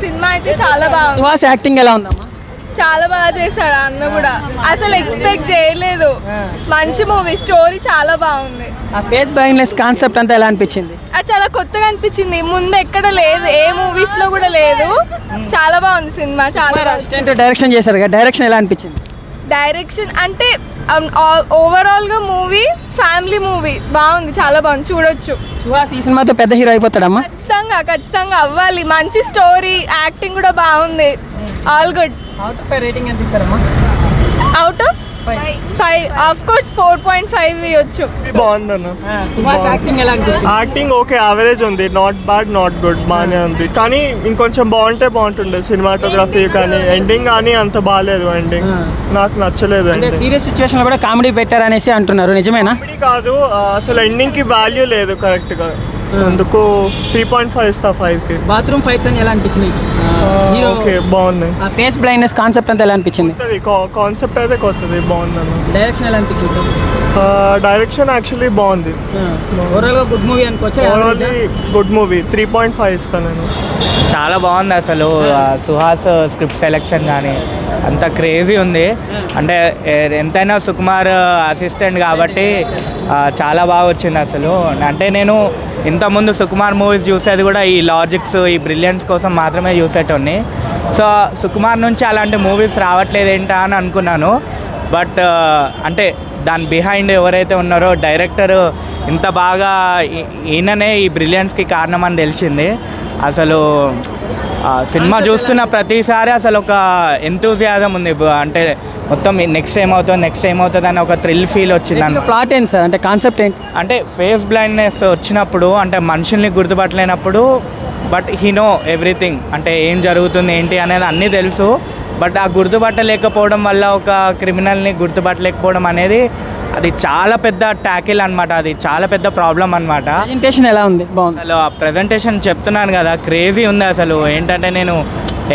Cinema అయితే చాలా బాగుంది. సుహాస్ యాక్టింగ్ ఎలా ఉందమ్మా? చాలా బాగా చేశాడు అన్న కూడా, అసలు ఎక్స్పెక్ట్ చేయలేదు. మంచి మూవీ, స్టోరీ చాలా బాగుంది. ఆ ఫేస్ బ్లైండ్నెస్ కాన్సెప్ట్ అంతా ఎలా అనిపించింది? అది చాలా కొత్తగా అనిపించింది, ముందు ఎక్కడ లేదు, ఏ మూవీస్ లో కూడా లేదు. చాలా బాగుంది సినిమా, చాలా అసిస్టెంట్ డైరెక్షన్ చేశారు కదా, డైరెక్షన్ ఎలా అనిపించింది? డైరెక్షన్ అంటే ఓవరాల్ గా మూవీ ఫ్యామిలీ మూవీ బాగుంది, చాలా బాగుంది, చూడొచ్చు. సుహాస్ ఈ సినిమాతో పెద్ద హీరో అయిపోతాడమ్మా? ఖచ్చితంగా అవ్వాలి. మంచి స్టోరీ, యాక్టింగ్ కూడా బాగుంది, all good. Out of 5 rating ఎంత ఇస్తారమ్మా? అవుట్ ఆఫ్ 5 ఆఫ్ కోర్స్ 4.5 ఇవ్వచ్చు. బాగుందన్న. సుహాస్ యాక్టింగ్ ఎలా అనిపించింది? యాక్టింగ్ ఓకే, యావరేజ్ ఉంది, నాట్ బ్యాడ్ నాట్ గుడ్, బాగానే ఉంది. కానీ ఇంకొంచెం బాగుంటే బాగుంటుండే. సినిమాటోగ్రఫీ కానీ ఎండింగ్ కానీ అంత బాగాలేదు. ఎండింగ్ నాకు నచ్చలేదు. అంటే సీరియస్ సిచ్యువేషన్ లో కూడా కామెడీ పెట్టారనేసి అంటున్నారు, నిజమేనా? కామెడీ కాదు, అసలు ఎండింగ్ కి వాల్యూ లేదు కరెక్ట్ గా. అందుకు 3.5 ఇస్తా 5కి. బాత్రూమ్ ఫైట్స్ అని ఎలా అనిపించినాయి? హీరో ఓకే, బాగుంది. ఆ ఫేస్ బ్లైండ్నెస్ కాన్సెప్ట్ అంతా ఎలా అనిపించింది? కాన్సెప్ట్ అయితే కొత్తది, బాగుందన్న. డైరెక్షన్ ఎలా అనిపించింది సార్? డైరెక్షన్ యాక్చువల్లీ బాగుంది. ఓవరాల్ గా గుడ్ మూవీ అనుకోవచ్చా? గుడ్ మూవీ, 3.5 ఇస్తాను నేను. చాలా బాగుంది అసలు. సుహాస్ స్క్రిప్ట్ సెలెక్షన్ కానీ అంత క్రేజీ ఉంది. అంటే ఎంతైనా సుకుమార్ అసిస్టెంట్ కాబట్టి చాలా బాగా వచ్చింది అసలు. అంటే నేను ఇంతకుముందు సుకుమార్ మూవీస్ చూసేది కూడా ఈ లాజిక్స్, ఈ బ్రిలియన్స్ కోసం మాత్రమే చూసేటోని. సో సుకుమార్ నుంచి అలాంటి మూవీస్ రావట్లేదు ఏంటా అని అనుకున్నాను. బట్ అంటే దాని బిహైండ్ ఎవరైతే ఉన్నారో డైరెక్టర్ ఇంత బాగా ఈయననే ఈ బ్రిలియన్స్కి కారణం అని తెలిసింది. అసలు సినిమా చూస్తున్న ప్రతిసారి అసలు ఒక ఎంతూజియాజం ఉంది. అంటే మొత్తం నెక్స్ట్ ఏమవుతుంది అని ఒక థ్రిల్ ఫీల్ వచ్చింది. ప్లాట్ ఏంటి సార్? అంటే కాన్సెప్ట్ ఏంటి? అంటే ఫేస్ బ్లైండ్నెస్ వచ్చినప్పుడు, అంటే మనుషుల్ని గుర్తుపట్టలేనప్పుడు, బట్ హీ నో ఎవ్రీథింగ్, అంటే ఏం జరుగుతుంది ఏంటి అనేది అన్నీ తెలుసు. బట్ ఆ గుర్తుపట్టలేకపోవడం వల్ల ఒక క్రిమినల్ని గుర్తుపట్టలేకపోవడం అనేది అది చాలా పెద్ద ట్యాకిల్ అనమాట. అది చాలా పెద్ద ప్రాబ్లం అనమాట. ప్రెజెంటేషన్ ఎలా ఉంది? బాగుంది. అసలు ఆ ప్రెజెంటేషన్ చెప్తున్నాను కదా, క్రేజీ ఉంది అసలు. ఏంటంటే నేను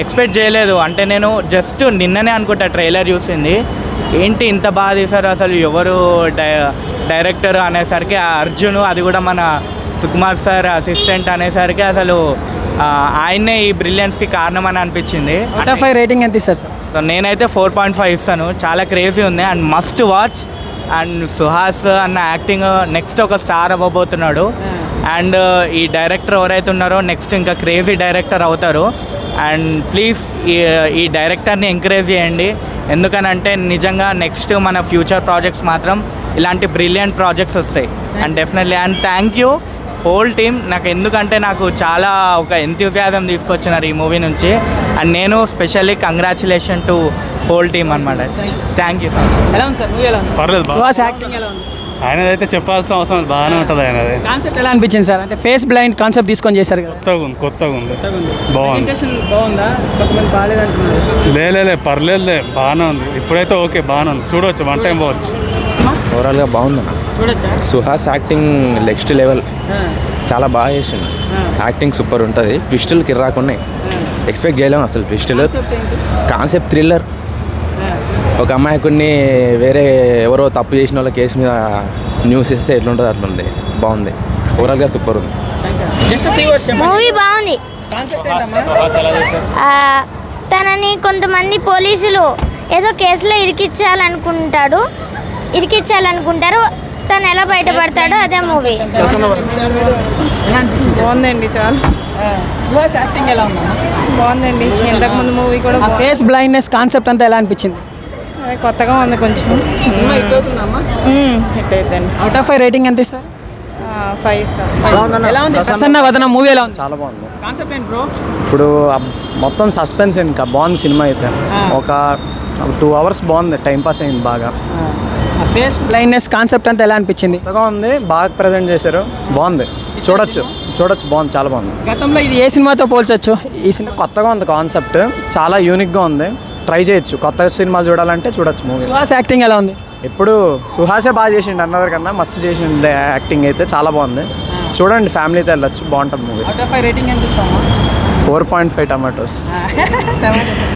ఎక్స్పెక్ట్ చేయలేదు. అంటే నేను జస్ట్ నిన్ననే అనుకుంటా ట్రైలర్ చూసింది, ఏంటి ఇంత బాగా తీశారు అసలు, ఎవరు డైరెక్టర్ అనేసరికి అర్జున్, అది కూడా మన సుకుమార్ సార్ అసిస్టెంట్ అనేసరికి అసలు ఆయన్నే ఈ బ్రిలియన్స్కి కారణం అని అనిపించింది. అవుట్ ఆఫ్ 5 రేటింగ్ ఎంత ఇస్తారు సార్? సో నేనైతే 4.5 ఇస్తాను. చాలా క్రేజీ ఉంది and must watch. And Suhas అన్న యాక్టింగ్ నెక్స్ట్ ఒక స్టార్ అవ్వబోతున్నాడు. అండ్ ఈ డైరెక్టర్ ఎవరైతే ఉన్నారో నెక్స్ట్ ఇంకా క్రేజీ డైరెక్టర్ అవుతారు. అండ్ ప్లీజ్ ఈ డైరెక్టర్ని ఎంకరేజ్ చేయండి. ఎందుకనంటే నిజంగా నెక్స్ట్ మన ఫ్యూచర్ ప్రాజెక్ట్స్ మాత్రం ఇలాంటి బ్రిలియంట్ ప్రాజెక్ట్స్ వస్తాయి. And definitely and thank you whole team. నాకు ఎందుకంటే నాకు చాలా ఒక ఎంతూజియాజం తీసుకొచ్చినారు ఈ మూవీ నుంచి. అండ్ నేను specially congratulation to whole team అనమాట. Thank you. ఎలా ఉంది సార్ మూవీ? ఎలా ఉంది? పర్లేదు, సుహాస్ యాక్టింగ్ ఎలా ఉంది? ఆయనదైతే చెప్పాల్సిన అవసరం బాగానే ఉంటుంది. ఆయనది కాన్సెప్ట్ ఎలా అనిపించింది సార్? అంటే ఫేస్ బ్లైండ్ కాన్సెప్ట్ తీసుకొని చేశారు కదా, కొత్తగా ఉంది. బాగుంది. ప్రెజెంటేషన్ బాగుందా? కొంతమంది బాగాలేదు అంటున్నారు. లే పర్లేదులే, బాగానే ఉంది. ఇప్పుడైతే ఓకే, బాగానే ఉంది. చూడవచ్చు, వన్ టైం పోవచ్చు. ఓవరాల్గా బాగుందన్న. చూడొచ్చా? సుహాస్ యాక్టింగ్ నెక్స్ట్ లెవెల్, చాలా బాగా చేసిండు. యాక్టింగ్ సూపర్ ఉంటుంది. ట్విస్టులు కిర్రాకున్నాయి, ఎక్స్పెక్ట్ చేయలేము అసలు ట్విస్టులు. Concept thriller. ఒక అమాయకుడిని వేరే ఎవరో తప్పు చేసిన వాళ్ళ కేసు మీద న్యూస్ ఇస్తే ఎట్లుంటుంది అట్లుంది. బాగుంది, ఓవరాల్గా సూపర్ ఉంది. మూవీ బాగుంది. తనని కొంతమంది పోలీసులు ఏదో కేసులో ఇరికించాలనుకుంటారు. తను ఎలా బయటపడతాడో అదే మూవీ. బాగుందండి, చాలా సుహాస్ యాక్టింగ్ ఎలా ఉంది? బాగుందండి. ఇంతకుముందు మూవీ కూడా ఫేస్ బ్లైండ్నెస్ కాన్సెప్ట్ అంతా ఎలా అనిపించింది? కొత్తగా ఉంది కొంచెం. సినిమా హిట్ అవుతుందమ్మా? హిట్ అవుతుంది. అవుట్ ఆఫ్ 5 రేటింగ్ ఎంత ఇస్తారు? 5 ఇస్తాను. ఎలా ఉంది? ప్రసన్న వదన మూవీ ఎలా ఉంది? చాలా బాగుంది. కాన్సెప్ట్ ఏంటి బ్రో? ఇప్పుడు మొత్తం సస్పెన్స్ ఇంకా బాగుంది సినిమా అయితే. ఒక 2 అవర్స్ బాగుంది, టైంపాస్ అయింది బాగా. ఫేస్ బ్లైండ్నెస్ కాన్సెప్ట్ అంతా ఎలా అనిపించింది? కొత్తగా ఉంది, బాగా ప్రజెంట్ చేశారు, బాగుంది. చూడొచ్చు, బాగుంది, చాలా బాగుంది. గతంలో ఇది ఏ సినిమాతో పోల్చొచ్చు? ఈ సినిమా కొత్తగా ఉంది, కాన్సెప్ట్ చాలా యూనిక్గా ఉంది. ట్రై చేయొచ్చు, కొత్త సినిమాలు చూడాలంటే చూడొచ్చు మూవీ. సుహాస్ యాక్టింగ్ ఎలా ఉంది? ఇప్పుడు సుహాసే బాగా చేసిండు, అందరికన్నా మస్తు చేసిండు. యాక్టింగ్ అయితే చాలా బాగుంది. చూడండి, ఫ్యామిలీతో వెళ్ళొచ్చు, బాగుంటుంది మూవీ. అవుట్ ఆఫ్ 5 రేటింగ్ ఎంత ఇస్తామా? 4.5 టమాటోస్.